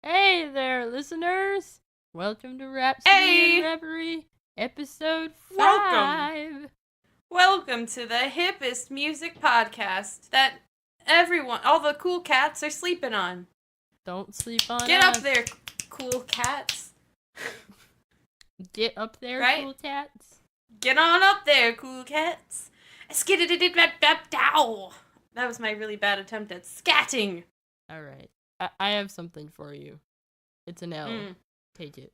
Hey there, listeners! Welcome to Rhapsody In Hey, Reverie, episode welcome. 5. Welcome to the hippest music podcast that all the cool cats are sleeping on. Don't sleep on Get up us. there, cool cats. Get up there, Right? cool cats. Get on up there, cool cats. Skidididididabdow. That was my really bad attempt at scatting. Alright, I have something for you. It's an L. Mm. Take it.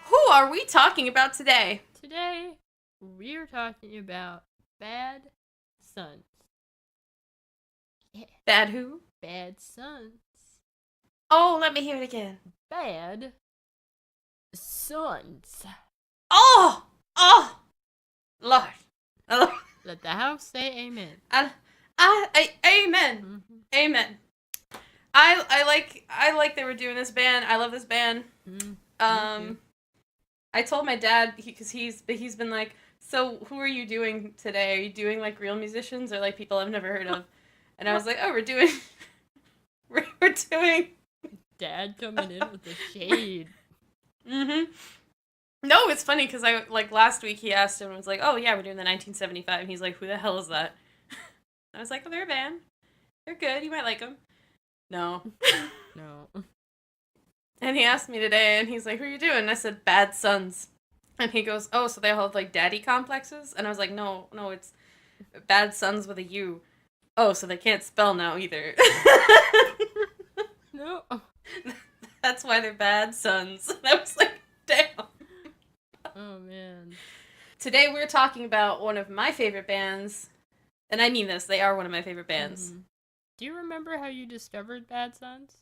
Who are we talking about today? Today, we're talking about bad sons. Yeah, Bad who? bad sons. Oh, let me hear it again. Bad sons. Oh! Oh! Lord. Let the house say amen. Amen. Mm-hmm. Amen. I like they were doing this band. I love this band. Mm-hmm. I told my dad because he's been like, so who are you doing today? Are you doing like real musicians or like people I've never heard of? And I was like, oh, we're doing Dad coming in with the shade. Mm-hmm. No, it's funny because I like last week he asked him and was like, oh yeah, we're doing the 1975. And he's like, who the hell is that? I was like, oh, they're a band. They're good. You might like them. No. No. And he asked me today, and he's like, who are you doing? And I said, Bad Sons. And he goes, oh, so they all have, like, daddy complexes? And I was like, no, it's Bad Sons with a U. Oh, so they can't spell now either. No. That's why they're Bad Sons. And I was like, damn. Oh, man. Today we're talking about one of my favorite bands. And I mean this, they are one of my favorite bands. Mm-hmm. Do you remember how you discovered Bad Sons?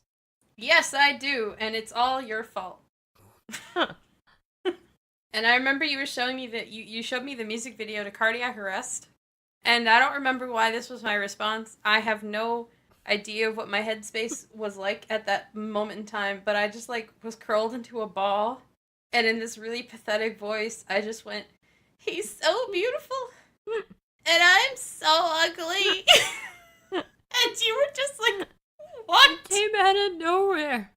Yes, I do, and it's all your fault. And I remember you were showing me that you showed me the music video to Cardiac Arrest, and I don't remember why this was my response. I have no idea of what my headspace was like at that moment in time, but I just like was curled into a ball, and in this really pathetic voice, I just went, "He's so beautiful, and I'm so ugly," and you were just like, "What?" It came out of nowhere.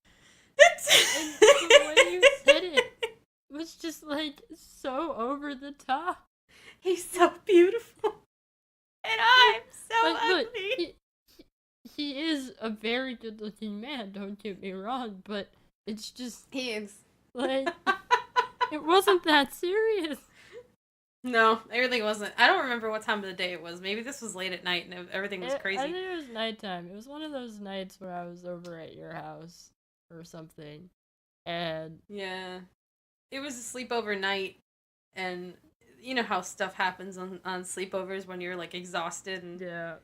And the way you said it was just like so over the top. He's so beautiful, and I'm so Like, look, ugly. he is a very good looking man, don't get me wrong, but it's just He is. like, it wasn't that serious. No, everything wasn't. I don't remember what time of the day it was. Maybe this was late at night and everything was I crazy. think it was nighttime. It was one of those nights where I was over at your house or something. And Yeah. It was a sleepover night, and you know how stuff happens on sleepovers when you're like exhausted and yeah.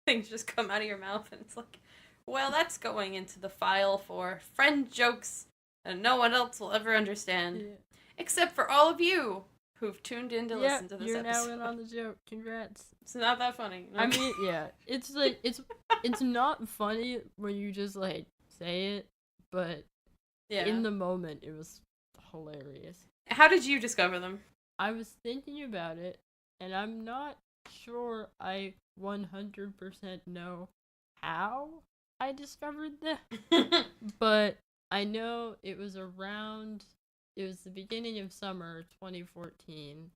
things just come out of your mouth, and it's like, well, that's going into the file for friend jokes and no one else will ever understand. Yeah. Except for all of you who've tuned in to listen to this you're episode. now in on the joke. Congrats. It's not that funny. No. I mean, yeah, it's like it's not funny when you just like say it, but Yeah. in the moment it was hilarious. How did you discover them? I was thinking about it, and I'm not sure I 100% know how I discovered them, but I know it was the beginning of summer 2014.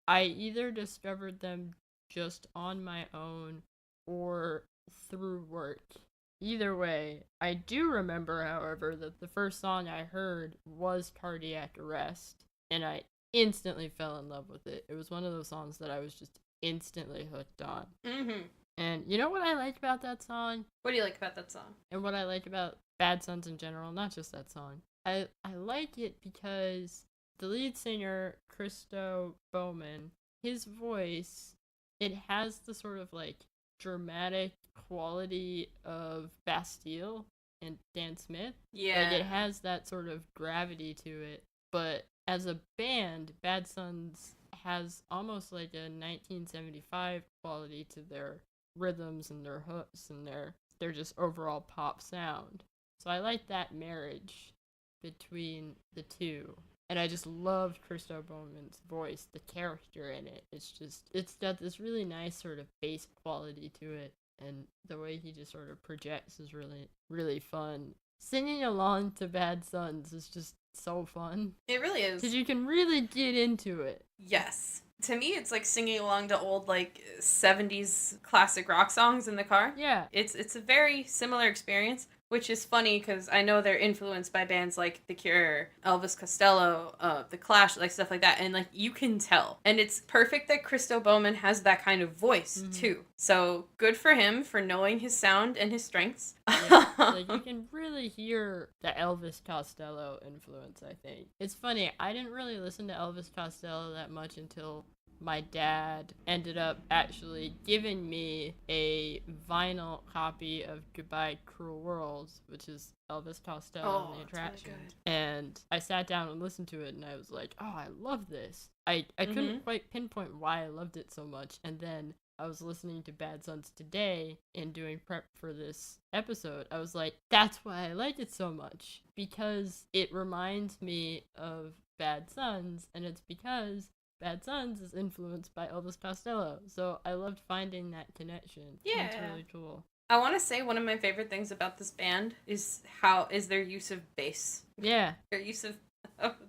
I either discovered them just on my own or through work. Either way, I do remember, however, that the first song I heard was Cardiac Arrest, and I instantly fell in love with it. It was one of those songs that I was just instantly hooked on. Mm-hmm. And you know what I like about that song? What do you like about that song? And what I like about Bad Sons in general, not just that song, I like it because the lead singer, Christo Bowman, his voice, it has the sort of like dramatic quality of Bastille and Dan Smith. Yeah. Like it has that sort of gravity to it. But as a band, Bad Sons has almost like a 1975 quality to their rhythms and their hooks and their just overall pop sound. So I like that marriage between the two. And I just loved Christo Bowman's voice, the character in it. It's got this really nice sort of bass quality to it. And the way he just sort of projects is really, really fun. Singing along to Bad Sons is just so fun. It really is. Because you can really get into it. Yes. To me, it's like singing along to old, like, 70s classic rock songs in the car. Yeah. It's a very similar experience, which is funny because I know they're influenced by bands like The Cure, Elvis Costello, The Clash, like stuff like that, and like you can tell. And it's perfect that Christo Bowman has that kind of voice too. So good for him for knowing his sound and his strengths. Yeah, like you can really hear the Elvis Costello influence, I think. It's funny, I didn't really listen to Elvis Costello that much until my dad ended up actually giving me a vinyl copy of Goodbye Cruel Worlds, which is Elvis Costello and the Attractions. Really and I sat down and listened to it, and I was like, oh, I love this. I couldn't quite pinpoint why I loved it so much, and then I was listening to Bad Sons today and doing prep for this episode. I was like, that's why I like it so much, because it reminds me of Bad Sons, and it's because Bad Sons is influenced by Elvis Costello. So I loved finding that connection. Yeah. It's really cool. I want to say one of my favorite things about this band is their use of bass. Yeah. Their use of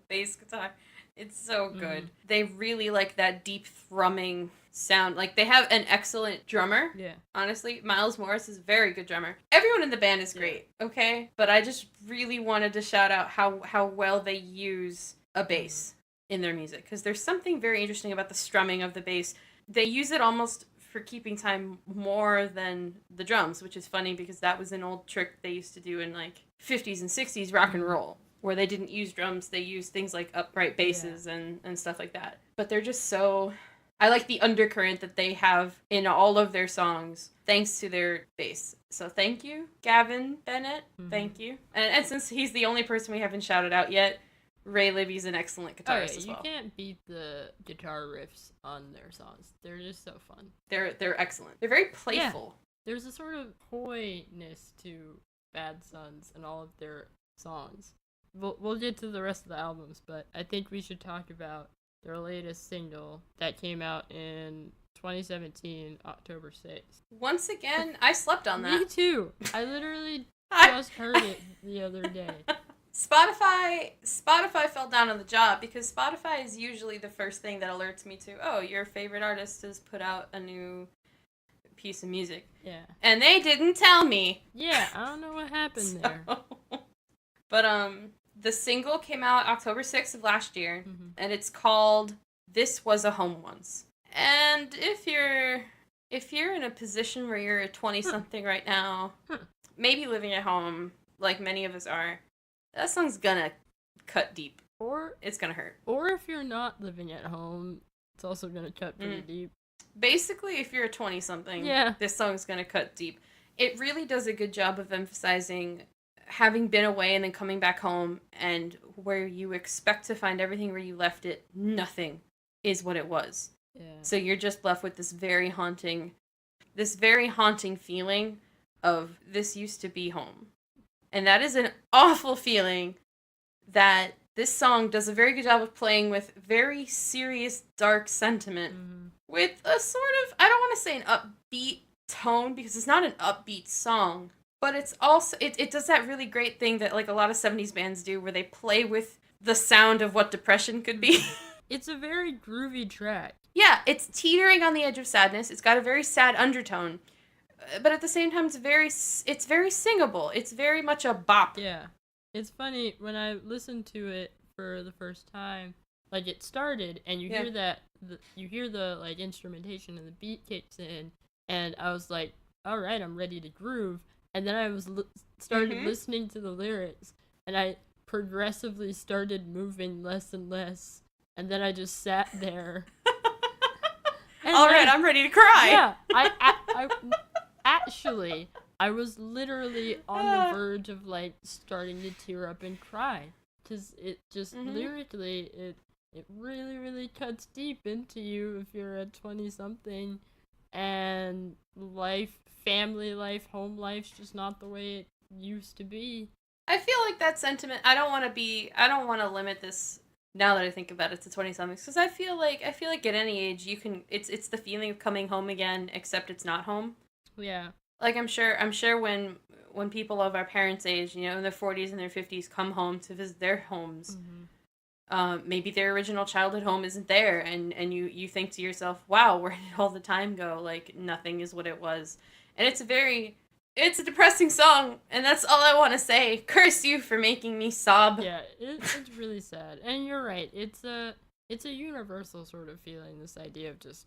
bass guitar. It's so good. They really like that deep thrumming sound. Like, they have an excellent drummer. Yeah. Honestly, Miles Morris is a very good drummer. Everyone in the band is great, okay? But I just really wanted to shout out how well they use a bass in their music, because there's something very interesting about the strumming of the bass. They use it almost for keeping time more than the drums, which is funny because that was an old trick they used to do in like 50s and 60s rock and roll, where they didn't use drums, they used things like upright basses and stuff like that. But they're just so... I like the undercurrent that they have in all of their songs, thanks to their bass. So thank you, Gavin Bennett. Thank you. And since he's the only person we haven't shouted out yet, Ray Libby's an excellent guitarist as well. You can't beat the guitar riffs on their songs. They're just so fun. They're excellent. They're very playful. Yeah. There's a sort of coyness to Bad Sons and all of their songs. We'll get to the rest of the albums, but I think we should talk about their latest single that came out in 2017, October 6th. Once again, I slept on that. Me too. I literally just heard it the other day. Spotify fell down on the job, because Spotify is usually the first thing that alerts me to, oh, your favorite artist has put out a new piece of music. Yeah. And they didn't tell me. Yeah, I don't know what happened there. But the single came out October 6th of last year, and it's called This Was a Home Once. And if you're in a position where you're a 20-something right now, maybe living at home, like many of us are, that song's gonna cut deep. Or it's gonna hurt. Or if you're not living at home, it's also gonna cut pretty deep. Basically, if you're a 20-something, this song's gonna cut deep. It really does a good job of emphasizing having been away and then coming back home, and where you expect to find everything where you left it, nothing is what it was. Yeah. So you're just left with this very haunting feeling of this used to be home. And that is an awful feeling that this song does a very good job of playing with very serious, dark sentiment with a sort of, I don't want to say an upbeat tone, because it's not an upbeat song, but it's also, it does that really great thing that like a lot of 70s bands do, where they play with the sound of what depression could be. It's a very groovy track. Yeah, it's teetering on the edge of sadness. It's got a very sad undertone. But at the same time, it's very singable. It's very much a bop. Yeah. It's funny, when I listened to it for the first time, like, it started, and you hear that, you hear the, like, instrumentation, and the beat kicks in, and I was like, alright, I'm ready to groove, and then I was started listening to the lyrics, and I progressively started moving less and less, and then I just sat there. All right, I'm ready to cry. Yeah, I actually, I was literally on the verge of, like, starting to tear up and cry. Because it just, lyrically, it really, really cuts deep into you if you're a 20-something, and family life, home life's just not the way it used to be. I feel like that sentiment, I don't want to limit this, now that I think about it, to 20-somethings, because I feel like at any age you can, it's the feeling of coming home again, except it's not home. Yeah. Like, I'm sure when people of our parents' age, you know, in their 40s and their 50s, come home to visit their homes, maybe their original childhood home isn't there, and you think to yourself, wow, where did all the time go? Like, nothing is what it was. And it's a depressing song, and that's all I want to say. Curse you for making me sob. Yeah, it's really sad. And you're right, it's a universal sort of feeling, this idea of just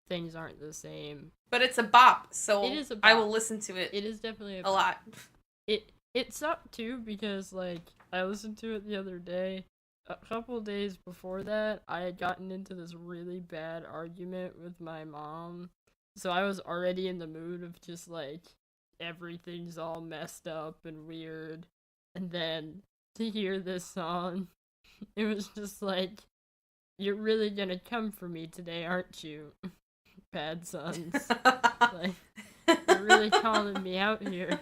things aren't the same. But it's a bop, so it is a bop. I will listen to it. It is definitely a lot. It sucked too, because, like, I listened to it the other day. A couple days before that, I had gotten into this really bad argument with my mom. So I was already in the mood of just, like, everything's all messed up and weird. And then to hear this song, it was just like, you're really gonna come for me today, aren't you? Bad sons. Like, you're really calling me out here.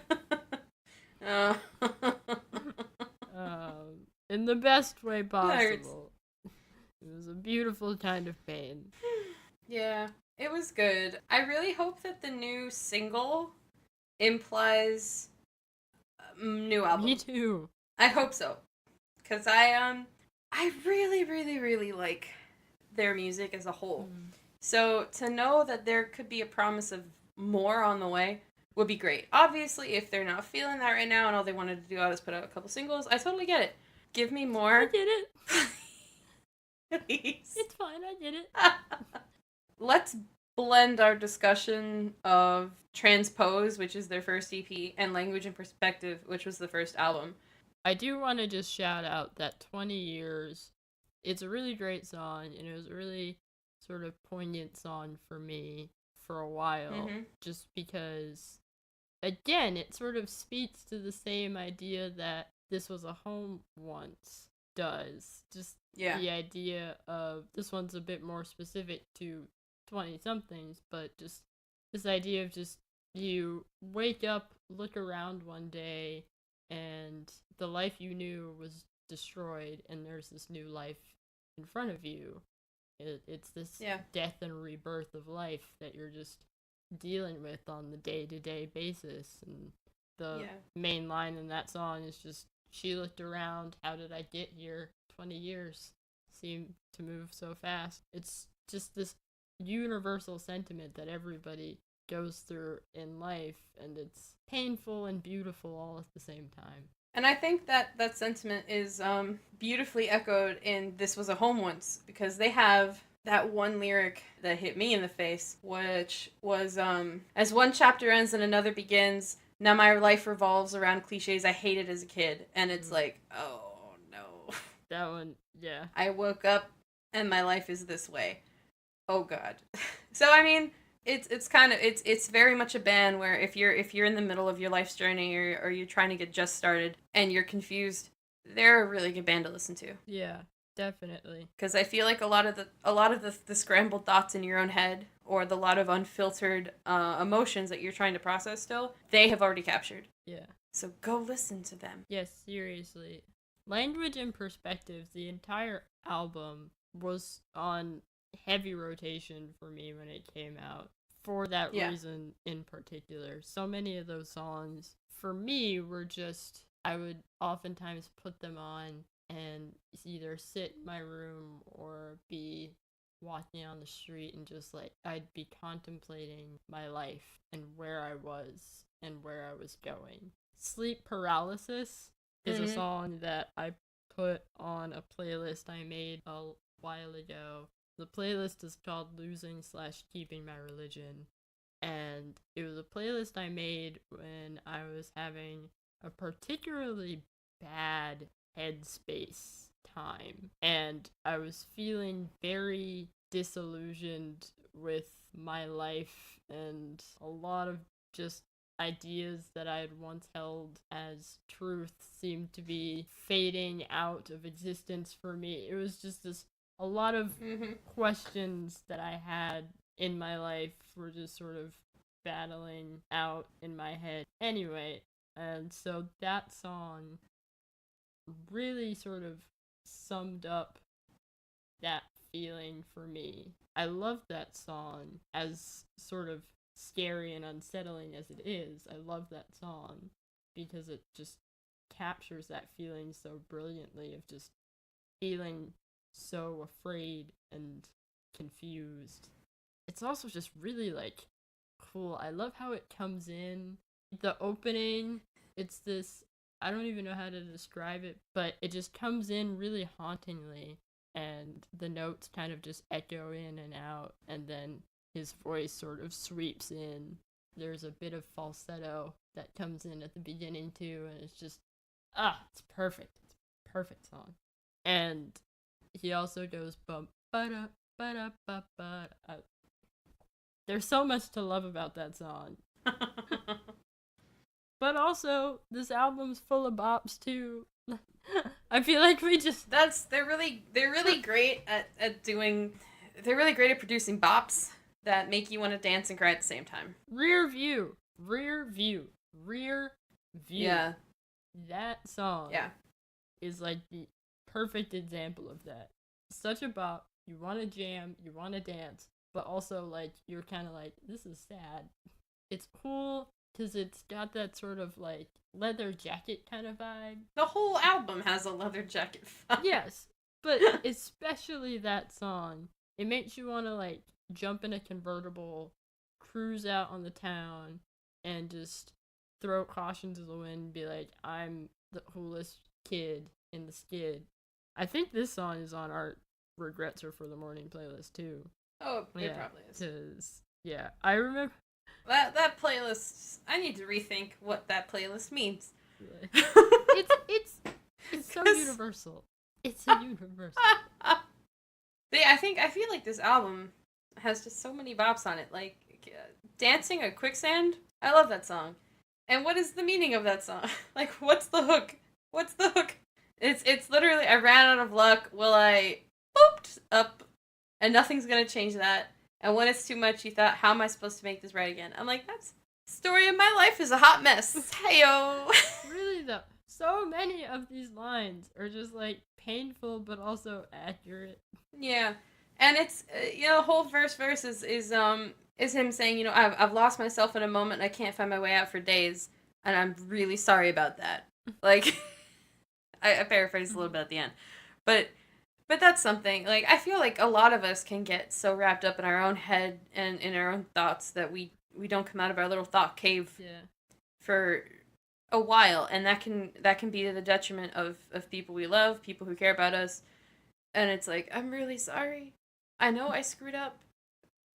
In the best way possible. It was a beautiful kind of pain. Yeah, it was good. I really hope that the new single implies a new album. Me too. I hope so. Because I really, really, really like their music as a whole. So to know that there could be a promise of more on the way would be great. Obviously, if they're not feeling that right now and all they wanted to do is put out a couple singles, I totally get it. Give me more. I get it. Please. It's fine, I get it. Let's blend our discussion of Transpose, which is their first EP, and Language and Perspective, which was the first album. I do want to just shout out that 20 Years, it's a really great song, and it was a really sort of poignant song for me for a while, just because, again, it sort of speaks to the same idea that This Was a Home Once does. Just the idea of, this one's a bit more specific to 20-somethings, but just this idea of just, you wake up, look around one day, and the life you knew was destroyed, and there's this new life in front of you. It's this death and rebirth of life that you're just dealing with on the day-to-day basis. And the main line in that song is just, she looked around, how did I get here? 20 years seem to move so fast. It's just this universal sentiment that everybody goes through in life, and it's painful and beautiful all at the same time. And I think that sentiment is beautifully echoed in This Was a Home Once, because they have that one lyric that hit me in the face, which was, as one chapter ends and another begins, now my life revolves around cliches I hated as a kid. And it's like, oh no. That one, yeah. I woke up and my life is this way. Oh god. So I mean, it's very much a band where if you're in the middle of your life's journey, or you're trying to get just started and you're confused, they're a really good band to listen to. Yeah, definitely. Because I feel like a lot of the scrambled thoughts in your own head, or the lot of unfiltered emotions that you're trying to process still, they have already captured. Yeah. So go listen to them. Yes, seriously. Language and Perspective, the entire album was on heavy rotation for me when it came out, for that reason in particular. So many of those songs for me were just, I would oftentimes put them on and either sit in my room or be walking on the street, and just like, I'd be contemplating my life and where I was and where I was going. Sleep Paralysis is a song that I put on a playlist I made a while ago. The playlist is called Losing/Keeping My Religion, and it was a playlist I made when I was having a particularly bad headspace time. And I was feeling very disillusioned with my life, and a lot of just ideas that I had once held as truth seemed to be fading out of existence for me. It was just a lot of questions that I had in my life were just sort of battling out in my head. Anyway, and so that song really sort of summed up that feeling for me. I love that song, as sort of scary and unsettling as it is. I love that song because it just captures that feeling so brilliantly of just feeling so afraid and confused. It's also just really like cool. I love how it comes in. The opening, it's this, I don't even know how to describe it, but it just comes in really hauntingly, and the notes kind of just echo in and out, and then his voice sort of sweeps in. There's a bit of falsetto that comes in at the beginning too, and it's just, it's perfect. It's a perfect song. And he also goes bump ba-da ba-da ba-ba. There's so much to love about that song. But also, this album's full of bops too. I feel like we just they're really great at doing, they're really great at producing bops that make you want to dance and cry at the same time. Rear View. Yeah. That song is like the perfect example of that. Such a bop. You want to jam, you want to dance, but also like you're kind of like, this is sad. It's cool because it's got that sort of like leather jacket kind of vibe. The whole album has a leather jacket vibe. Yes, but especially that song. It makes you want to like jump in a convertible, cruise out on the town, and just throw caution to the wind and be like, I'm the coolest kid in the skid. I think this song is on our Regrets Are for the Morning playlist too. Oh, it probably is. 'Cause, yeah, I remember that playlist. I need to rethink what that playlist means. It's so universal. It's a universal. I feel like this album has just so many bops on it. Like Dancing a Quicksand. I love that song. And what is the meaning of that song? Like, what's the hook? What's the hook? It's literally, I ran out of luck. Will I booped up, and nothing's gonna change that. And when it's too much, you thought, how am I supposed to make this right again? I'm like, that's the story of my life is a hot mess. Heyo. Really though, so many of these lines are just like painful but also accurate. Yeah, and it's the whole verse is him saying, I've lost myself in a moment and I can't find my way out for days, and I'm really sorry about that. Like, I paraphrased a little bit at the end, but that's something. Like, I feel like a lot of us can get so wrapped up in our own head and in our own thoughts that we don't come out of our little thought cave for a while, and that can be to the detriment of people we love, people who care about us. And it's like, I'm really sorry. I know I screwed up.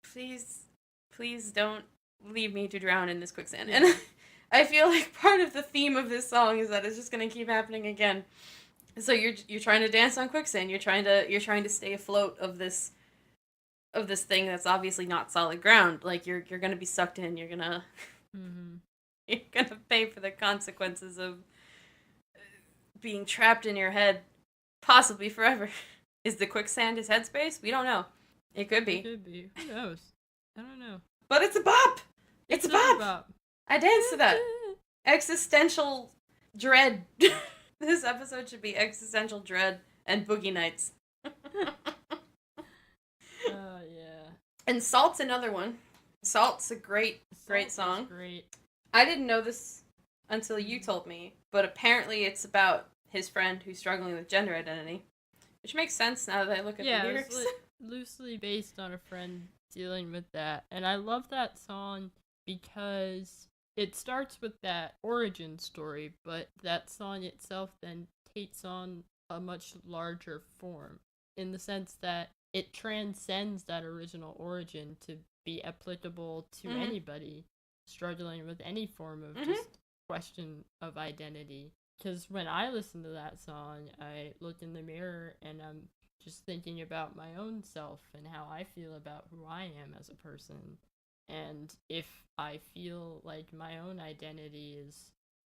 Please don't leave me to drown in this quicksand. Yeah. And I feel like part of the theme of this song is that it's just gonna keep happening again. So you're trying to dance on quicksand. You're trying to stay afloat of this thing that's obviously not solid ground. Like you're gonna be sucked in. You're gonna you're gonna pay for the consequences of being trapped in your head, possibly forever. Is the quicksand his headspace? We don't know. It could be. It could be. Who knows? I don't know. But it's a bop. It's a bop. I dance to that. Existential dread. This episode should be existential dread and boogie nights. Yeah. And Salt's another one. Salt's a great song. Great. I didn't know this until you told me, but apparently it's about his friend who's struggling with gender identity, which makes sense now that I look at the lyrics. It's loosely based on a friend dealing with that, and I love that song because it starts with that origin story, but that song itself then takes on a much larger form in the sense that it transcends that original origin to be applicable to anybody struggling with any form of just question of identity. because when I listen to that song, I look in the mirror and I'm just thinking about my own self and how I feel about who I am as a person. And if I feel like my own identity is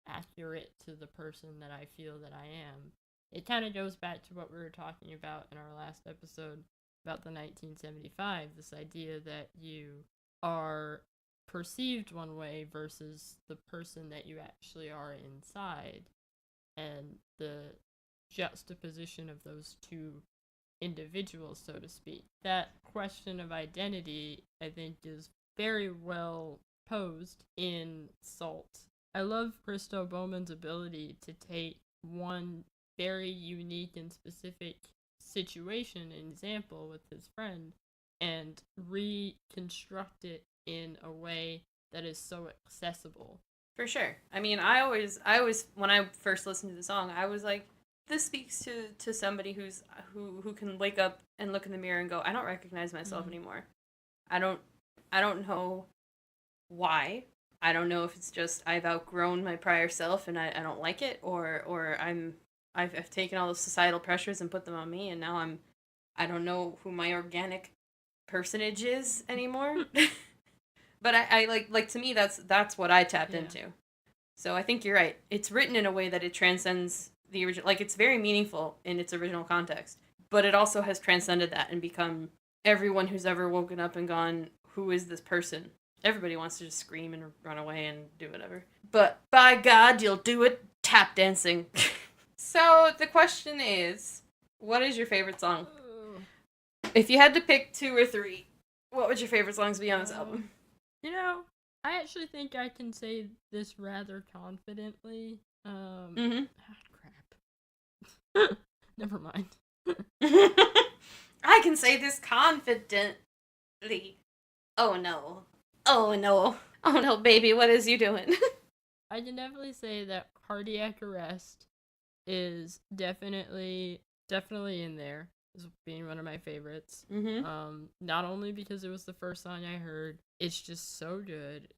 accurate to the person that I feel that I am, it kind of goes back to what we were talking about in our last episode about the 1975, this idea that you are perceived one way versus the person that you actually are inside, and the juxtaposition of those two individuals, so to speak. That question of identity, I think, is very well posed in Salt. I love Christo Bowman's ability to take one very unique and specific situation and example with his friend and reconstruct it in a way that is so accessible. For sure. I mean, I always, when I first listened to the song, I was like, this speaks to somebody who can wake up and look in the mirror and go, I don't recognize myself anymore. I don't know why. I don't know if it's just I've outgrown my prior self and I don't like it, or I've taken all those societal pressures and put them on me, and now I don't know who my organic personage is anymore. But I like to me that's what I tapped into. So I think you're right. It's written in a way that it transcends the original. Like, it's very meaningful in its original context, but it also has transcended that and become everyone who's ever woken up and gone, who is this person? Everybody wants to just scream and run away and do whatever. But by God, you'll do it tap dancing. So the question is, what is your favorite song? If you had to pick 2 or 3, what would your favorite songs be on this album? You know, I actually think I can say this rather confidently. Crap. Never mind. I can say this confidently. Oh no. Oh no. Oh no, baby, what is you doing? I can definitely say that Cardiac Arrest is definitely in there as being one of my favorites. Not only because it was the first song I heard, it's just so good.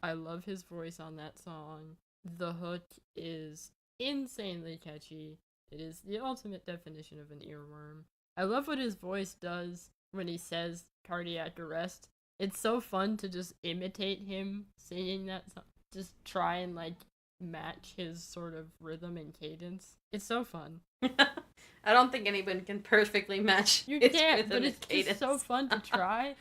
I love his voice on that song. The hook is insanely catchy. It is the ultimate definition of an earworm. I love what his voice does when he says cardiac arrest. It's so fun to just imitate him singing that song. Just try and, like, match his sort of rhythm and cadence. It's so fun. I don't think anyone can perfectly match you his can't, rhythm but and it's cadence. Just so fun to try.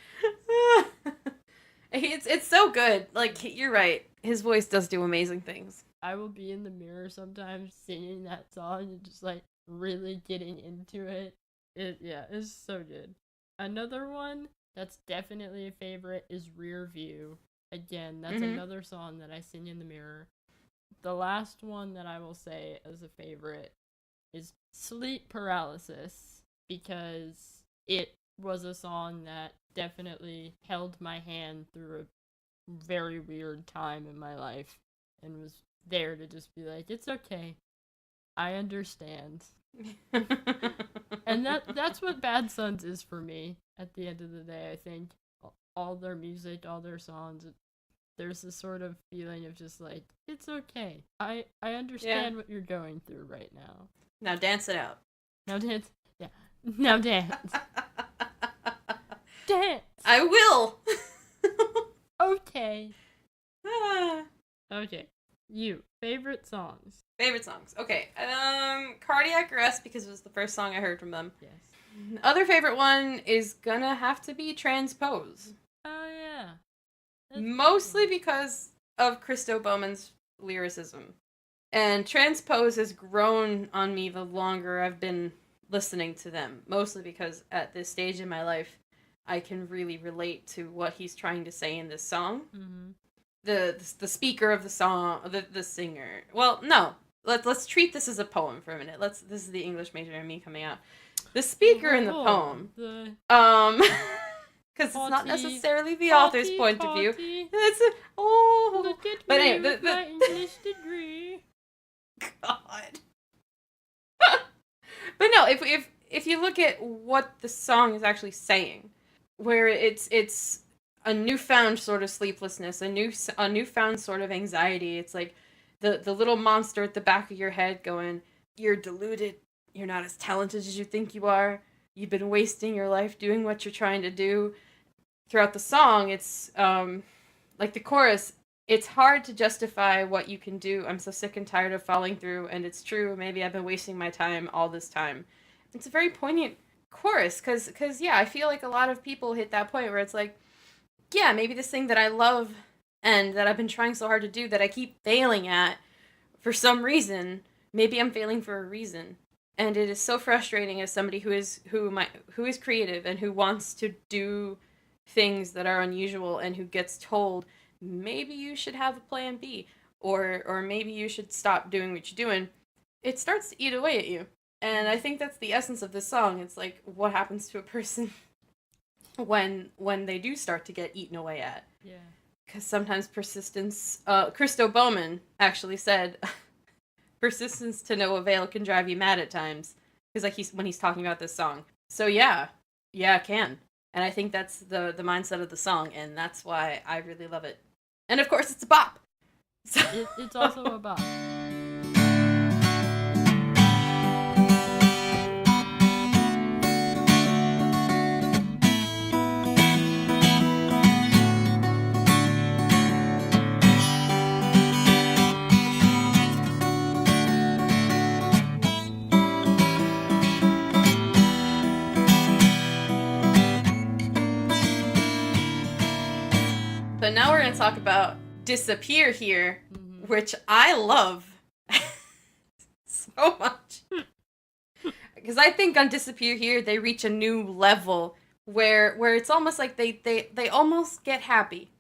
It's so good. Like, you're right. His voice does do amazing things. I will be in the mirror sometimes singing that song and just, like, really getting into it. It's so good. Another one that's definitely a favorite is Rear View. Again, that's another song that I sing in the mirror. The last one that I will say as a favorite is Sleep Paralysis, because it was a song that definitely held my hand through a very weird time in my life and was there to just be like, it's okay. I understand. And that's what Bad Sons is for me at the end of the day. I think all their music, all their songs, there's this sort of feeling of just like, it's okay. I understand what you're going through right now. Now dance it out. Now dance. Yeah. Now dance. Dance. I will. Okay. Okay. You. Favorite songs. Favorite songs. Okay. Cardiac Arrest, because it was the first song I heard from them. Yes. Other favorite one is gonna have to be Transpose. Oh, yeah. That's Mostly because of Christo Bowman's lyricism. And Transpose has grown on me the longer I've been listening to them. Mostly because at this stage in my life, I can really relate to what he's trying to say in this song. Mm-hmm. The speaker of the song, the singer. Well, no. Let's treat this as a poem for a minute. This is the English major in me coming out. The speaker in the poem. Because it's not necessarily the author's point of view. It's Look at but me anyway, with my English degree. God. But no, if you look at what the song is actually saying, where it's a newfound sort of sleeplessness, a newfound sort of anxiety. It's like the little monster at the back of your head going, "You're deluded. You're not as talented as you think you are. You've been wasting your life doing what you're trying to do." Throughout the song, it's like the chorus, "It's hard to justify what you can do. I'm so sick and tired of falling through, and it's true. Maybe I've been wasting my time all this time." It's a very poignant chorus, because yeah, I feel like a lot of people hit that point where it's like, yeah, maybe this thing that I love and that I've been trying so hard to do that I keep failing at for some reason, maybe I'm failing for a reason. And it is so frustrating as somebody who is creative and who wants to do things that are unusual and who gets told, maybe you should have a plan B, or maybe you should stop doing what you're doing. It starts to eat away at you. And I think that's the essence of this song. It's like, what happens to a person when they do start to get eaten away at? Yeah. Because sometimes persistence, Christo Bowman actually said, persistence to no avail can drive you mad at times. Because like when he's talking about this song. So yeah, it can. And I think that's the mindset of the song, and that's why I really love it. And of course, it's a bop. So. It's also a bop. But now we're going to talk about Disappear Here, which I love so much. Because I think on Disappear Here, they reach a new level where it's almost like they almost get happy.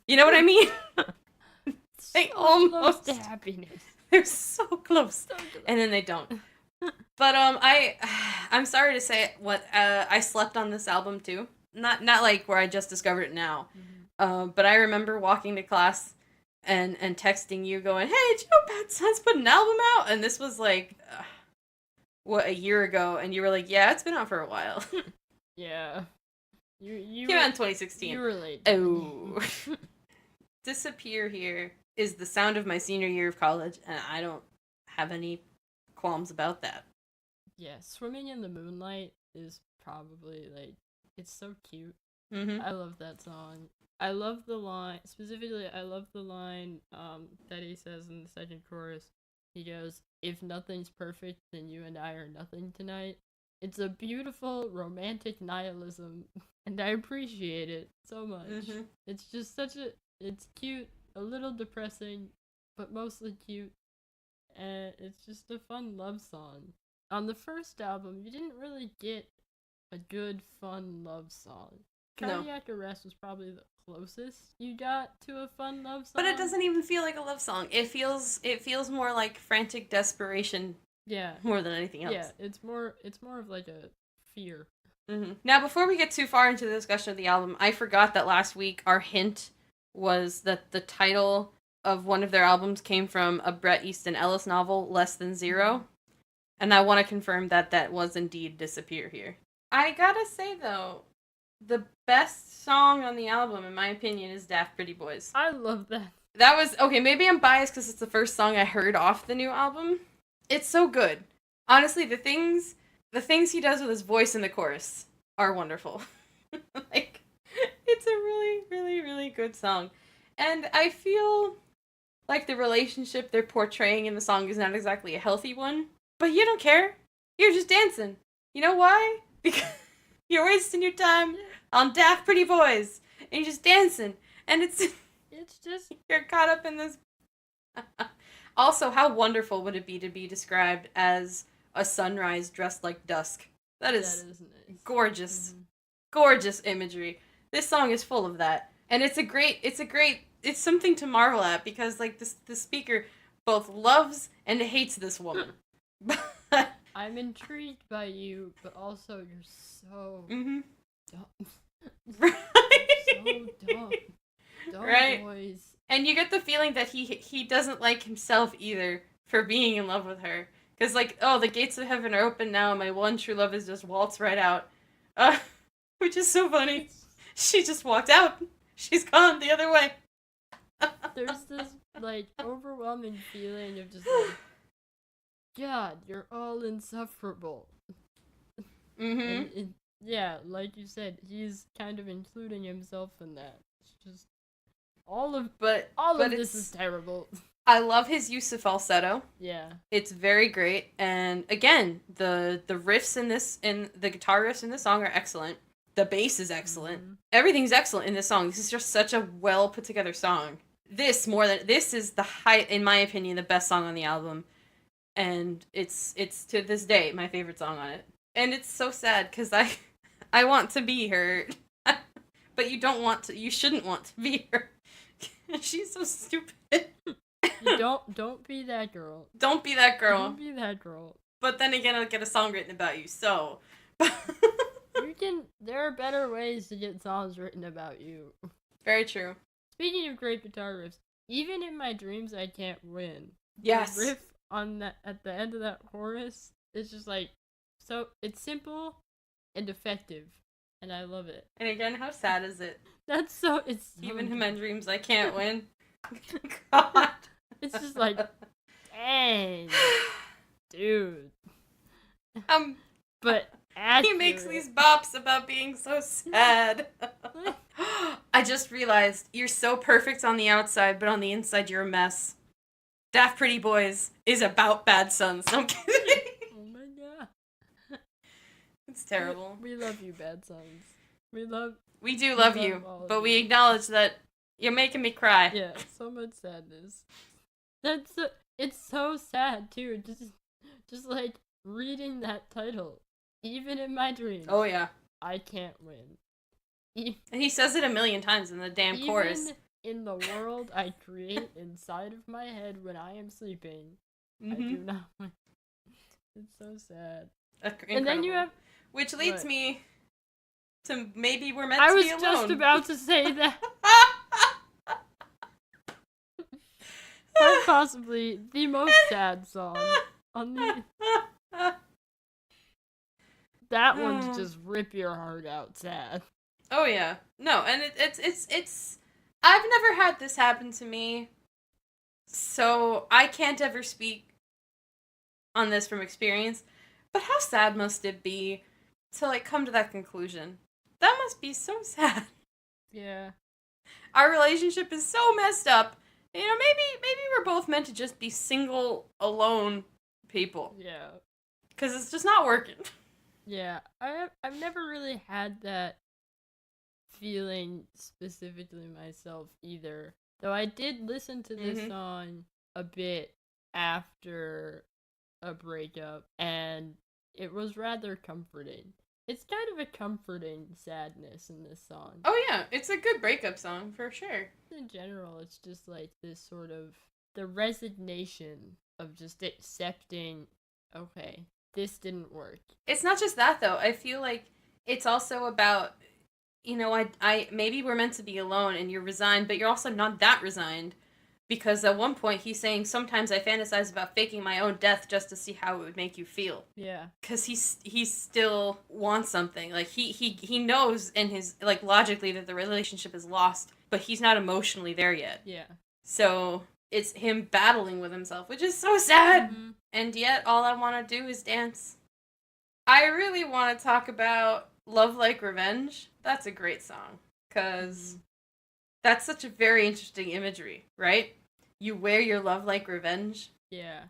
You know what I mean? They almost to happiness. They're so close. And then they don't. But I'm sorry to say what I slept on this album too. Not like where I just discovered it now. But I remember walking to class and texting you going, "Hey, did you know Bad Science put an album out?" And this was like, a year ago? And you were like, "Yeah, it's been out for a while." Yeah. You came out in 2016. You were late. Oh. Disappear Here is the sound of my senior year of college, and I don't have any qualms about that. Yeah, Swimming in the Moonlight is probably, like, it's so cute. Mm-hmm. I love that song. I love the line, specifically, I love the line that he says in the second chorus. He goes, "If nothing's perfect, then you and I are nothing tonight." It's a beautiful, romantic nihilism, and I appreciate it so much. Mm-hmm. It's just it's cute, a little depressing, but mostly cute, and it's just a fun love song. On the first album, you didn't really get a good, fun love song. Cardiac Arrest was probably the closest you got to a fun love song. But it doesn't even feel like a love song. It feels more like frantic desperation. Yeah. More than anything else. Yeah, it's more of like a fear. Mm-hmm. Now, before we get too far into the discussion of the album, I forgot that last week our hint was that the title of one of their albums came from a Bret Easton Ellis novel, Less Than Zero. And I want to confirm that was indeed Disappear Here. I gotta say, though, the best song on the album, in my opinion, is Daft Pretty Boys. I love that. That was, okay, maybe I'm biased because it's the first song I heard off the new album. It's so good. Honestly, the things he does with his voice in the chorus are wonderful. Like, it's a really, really, really good song. And I feel like the relationship they're portraying in the song is not exactly a healthy one. But you don't care. You're just dancing. You know why? Because you're wasting your time on Daft Pretty Boys. And you're just dancing. And it's just, you're caught up in this. Also, how wonderful would it be to be described as a sunrise dressed like dusk? That is nice. Gorgeous. Mm-hmm. Gorgeous imagery. This song is full of that. And it's something to marvel at, because like the speaker both loves and hates this woman. I'm intrigued by you, but also you're so dumb. Right. So dumb. Dumb right. Boys. And you get the feeling that he doesn't like himself either for being in love with her. Because, like, oh, the gates of heaven are open now, and my one true love is just waltz right out. Which is so funny. She just walked out. She's gone the other way. There's this like overwhelming feeling of just like, God, you're all insufferable. Mm-hmm. And yeah, like you said, he's kind of including himself in that. It's just all of But this is terrible. I love his use of falsetto. Yeah. It's very great, and again, the riffs in the guitar riffs in this song are excellent. The bass is excellent. Mm-hmm. Everything's excellent in this song. This is just such a well put together song. This is the in my opinion, the best song on the album, and it's to this day my favorite song on it. And it's so sad because I want to be her, but you don't want to. You shouldn't want to be her. She's so stupid. You don't be that girl. Don't be that girl. Don't be that girl. But then again, I'll get a song written about you, so. There are better ways to get songs written about you. Very true. Speaking of great guitar riffs, even in my dreams I can't win. Yes. The riff on that at the end of that chorus is just like, so it's simple and effective, and I love it. And again, how sad is it? It's so Even in my dreams I can't win. God. It's just like, dang, dude. But accurate. He makes these bops about being so sad. I just realized you're so perfect on the outside, but on the inside you're a mess. Daft Pretty Boys is about bad sons. No, I'm kidding. Oh my god. It's terrible. We love you, bad sons. We do love you, but we acknowledge that you're making me cry. Yeah, so much sadness. It's so sad too. Just like reading that title. Even in my dreams. Oh yeah. I can't win. And he says it a million times in the damn chorus. Even in the world I create inside of my head when I am sleeping, Mm-hmm. I do not win. It's so sad. Incredible. And then you have, which leads me to maybe we're meant I to was be alone. just about to say that. Quite possibly the most sad song on the. That one's just rip your heart out sad. Oh yeah, no, and it's. I've never had this happen to me, so I can't ever speak on this from experience. But how sad must it be to like come to that conclusion? That must be so sad. Yeah. Our relationship is so messed up. You know, maybe we're both meant to just be single, alone people. Yeah. Because it's just not working. Yeah. I've never really had that feeling specifically myself either. Though I did listen to this song a bit after a breakup, and it was rather comforting. It's kind of a comforting sadness in this song. Oh yeah, it's a good breakup song for sure. In general, it's just like this sort of the resignation of just accepting, okay, this didn't work. It's not just that though. I feel like it's also about, you know, I maybe we're meant to be alone and you're resigned, but you're also not that resigned. Because at one point he's saying, sometimes I fantasize about faking my own death just to see how it would make you feel. Yeah. Because he still wants something. Like, he knows in his, like, logically that the relationship is lost, but he's not emotionally there yet. Yeah. So, it's him battling with himself, which is so sad. Mm-hmm. And yet, all I want to do is dance. I really want to talk about Love Like Revenge. That's a great song. Because that's such a very interesting imagery, right? You wear your love like revenge. Yeah.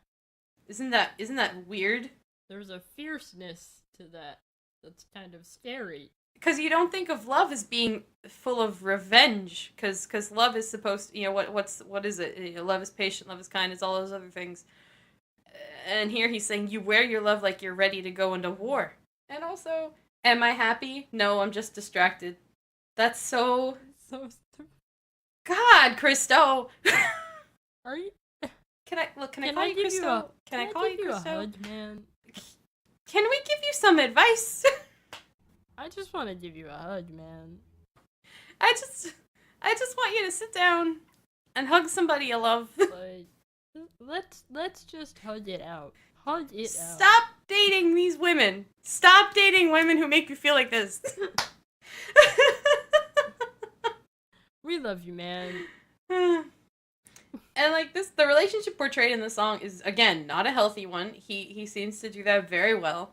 Isn't that weird? There's a fierceness to that that's kind of scary. Because you don't think of love as being full of revenge. Because love is supposed to, you know, what is it? You know, love is patient, love is kind, it's all those other things. And here he's saying, you wear your love like you're ready to go into war. And also, am I happy? No, I'm just distracted. That's so stupid. God, Christo! Are you? Can I call you Christo? Can I call you Christo? A hug, man? Can we give you some advice? I just want to give you a hug, man. I just want you to sit down and hug somebody you love. Like, let's just hug it out. Hug it out. Stop dating these women. Stop dating women who make you feel like this. We love you, man. And like this, the relationship portrayed in the song is again not a healthy one. He seems to do that very well,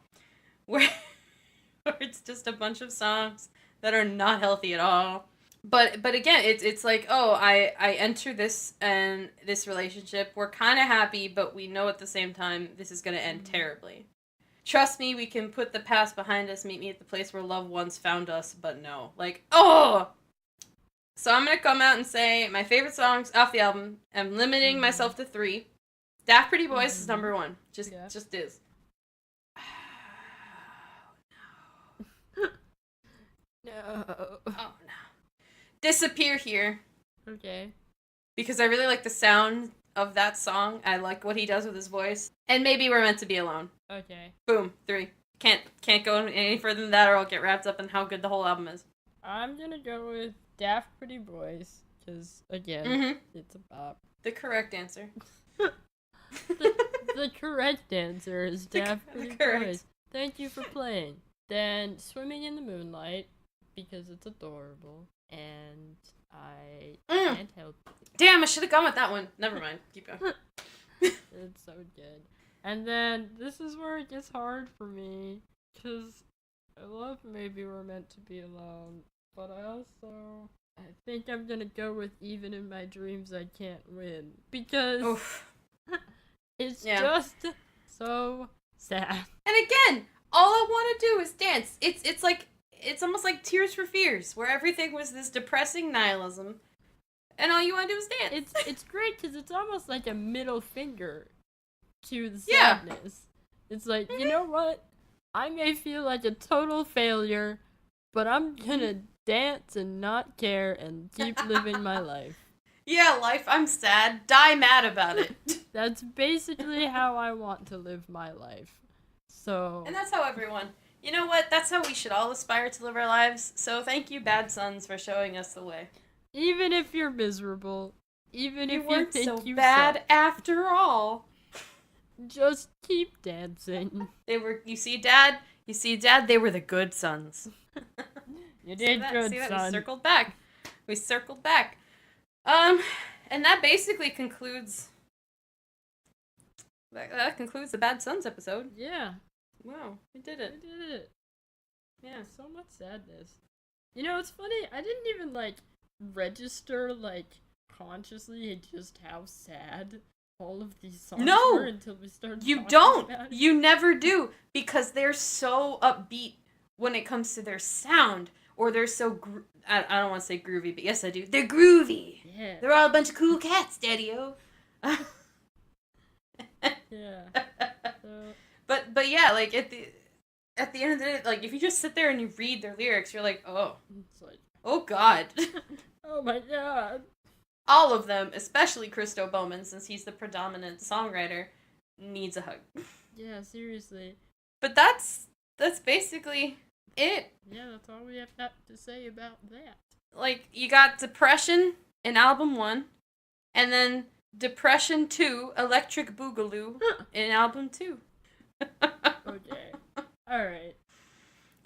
where, where it's just a bunch of songs that are not healthy at all. But again, it's like, oh, I enter this relationship. We're kind of happy, but we know at the same time this is gonna end terribly. Trust me, we can put the past behind us. Meet me at the place where love once found us. But no, like, oh. So I'm gonna come out and say my favorite songs off the album. I'm limiting myself to 3. Daft Pretty Boys is number 1. Just is. No. Oh no. Disappear Here. Okay. Because I really like the sound of that song. I like what he does with his voice. And Maybe We're Meant to Be Alone. Okay. Boom. 3. Can't go any further than that, or I'll get wrapped up in how good the whole album is. I'm gonna go with Daft Pretty Boys, because, again, it's a bop. The correct answer. the correct answer is Daft Pretty Boys. Thank you for playing. Then Swimming in the Moonlight, because it's adorable, and I can't help it. Damn, I should have gone with that one. Never mind. Keep going. It's so good. And then this is where it gets hard for me, because I love Maybe We're Meant to Be Alone, but I think I'm gonna go with Even in My Dreams I Can't Win, because it's just so sad. And again, all I want to do is dance. It's almost like Tears for Fears, where everything was this depressing nihilism, and all you want to do is dance. It's great because it's almost like a middle finger to the sadness. It's like, you know what? I may feel like a total failure, but I'm gonna dance and not care and keep living my life. Yeah, life, I'm sad. Die mad about it. That's basically how I want to live my life. So. And that's how everyone. You know what? That's how we should all aspire to live our lives. So thank you, Bad Sons, for showing us the way. Even if you're miserable, even if you think so you bad suck, after all. just keep dancing. You see, Dad, they were the good sons. You did good, son. We circled back. And that basically concludes. That concludes the Bad Sons episode. Yeah. Wow, we did it. Yeah, so much sadness. You know, it's funny. I didn't even register consciously just how sad all of these songs were until we started. You don't. You never do, because they're so upbeat when it comes to their sound, or they're so I don't want to say groovy, but yes I do. They're groovy. Yeah. They're all a bunch of cool cats, Daddy-o. Yeah. So. But yeah, at the end of the day, if you just sit there and you read their lyrics, you're like, oh. It's like, oh God. oh my God. All of them, especially Christo Bowman, since he's the predominant songwriter, needs a hug. Yeah, seriously. But that's basically it. Yeah, that's all we have to say about that. You got Depression in album 1, and then Depression 2, Electric Boogaloo in album 2. Okay. Alright.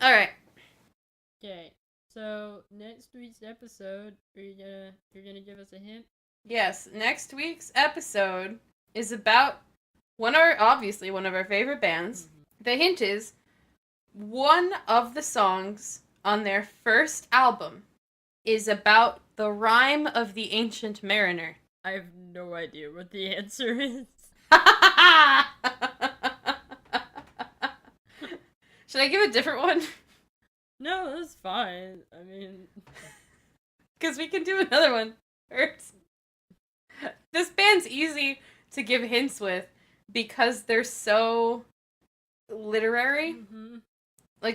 Okay. So, next week's episode, you're gonna give us a hint? Yes, next week's episode is about one of our favorite bands. Mm-hmm. The hint is one of the songs on their first album is about the rhyme of the Ancient Mariner. I have no idea what the answer is. Should I give a different one? No, that's fine. I mean... Because we can do another one. This band's easy to give hints with because they're so literary. Mm-hmm.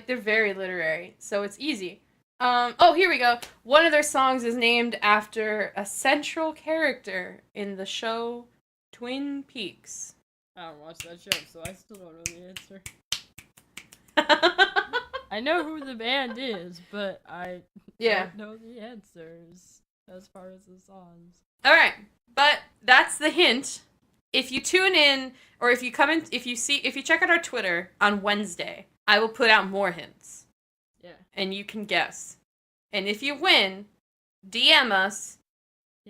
They're very literary, so it's easy. Oh, here we go. One of their songs is named after a central character in the show Twin Peaks. I don't watch that show, so I still don't know the answer. I know who the band is, but I don't know the answers as far as the songs. Alright, but that's the hint. If you tune in, or if you come in, if you check out our Twitter on Wednesday, I will put out more hints. Yeah. And you can guess. And if you win, DM us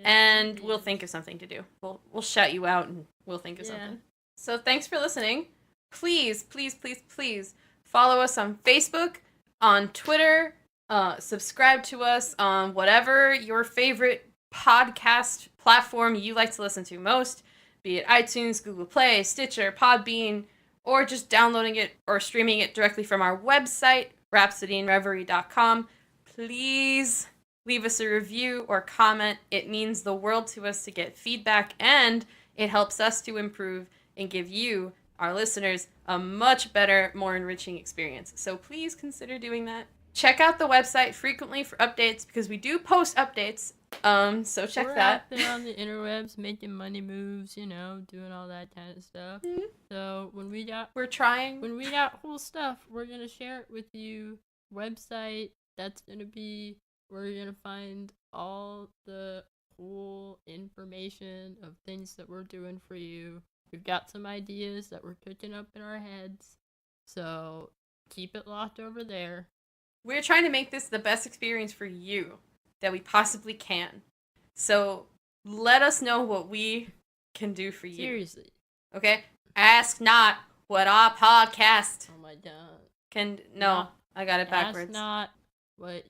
and we'll think of something to do. We'll shout you out and we'll think of something. So thanks for listening. Please, please, please, please follow us on Facebook, on Twitter, subscribe to us on whatever your favorite podcast platform you like to listen to most, be it iTunes, Google Play, Stitcher, Podbean, or just downloading it or streaming it directly from our website, rhapsodyinreverie.com. Please leave us a review or comment. It means the world to us to get feedback, and it helps us to improve and give you, our listeners, a much better, more enriching experience. So please consider doing that. Check out the website frequently for updates, because we do post updates. So check We're that. out there on the interwebs making money moves, doing all that kind of stuff. Mm-hmm. So we're trying. When we got cool stuff, we're gonna share it with you. Website, that's gonna be where you're gonna find all the cool information of things that we're doing for you. We've got some ideas that we're cooking up in our heads, so keep it locked over there. We're trying to make this the best experience for you that we possibly can. So let us know what we can do for you. Seriously. Okay? Ask not what our podcast Oh my god. can... No, I got it backwards. Ask not what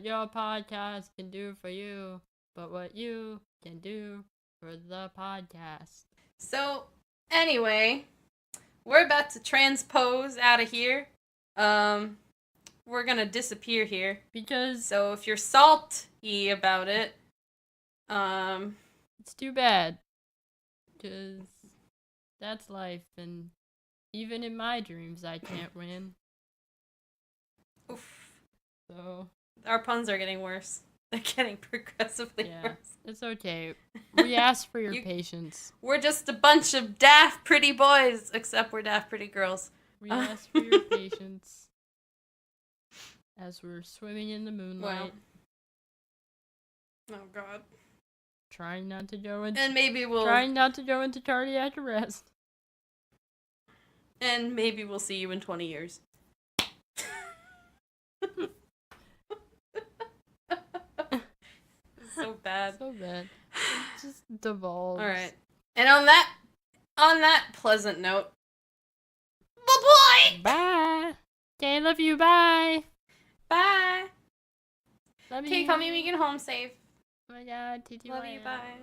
your podcast can do for you, but what you can do for the podcast. So, anyway, we're about to transpose out of here. We're gonna disappear here. So if you're salty about it, it's too bad. Because that's life, and even in my dreams, I can't win. Oof. So our puns are getting worse. They're getting progressively worse. It's okay. We ask for your patience. We're just a bunch of daft pretty boys, except we're daft pretty girls. We ask for your patience as we're swimming in the moonlight. Wow. Oh god. Trying not to go into cardiac arrest. And maybe we'll see you in 20 years. So bad. So bad. It just devolves. Alright. And on that pleasant note, bye-bye! Bye! Okay, love you, bye! Bye! Love you. Okay, call me when you get home safe. Oh my god, TTY. Love you, bye.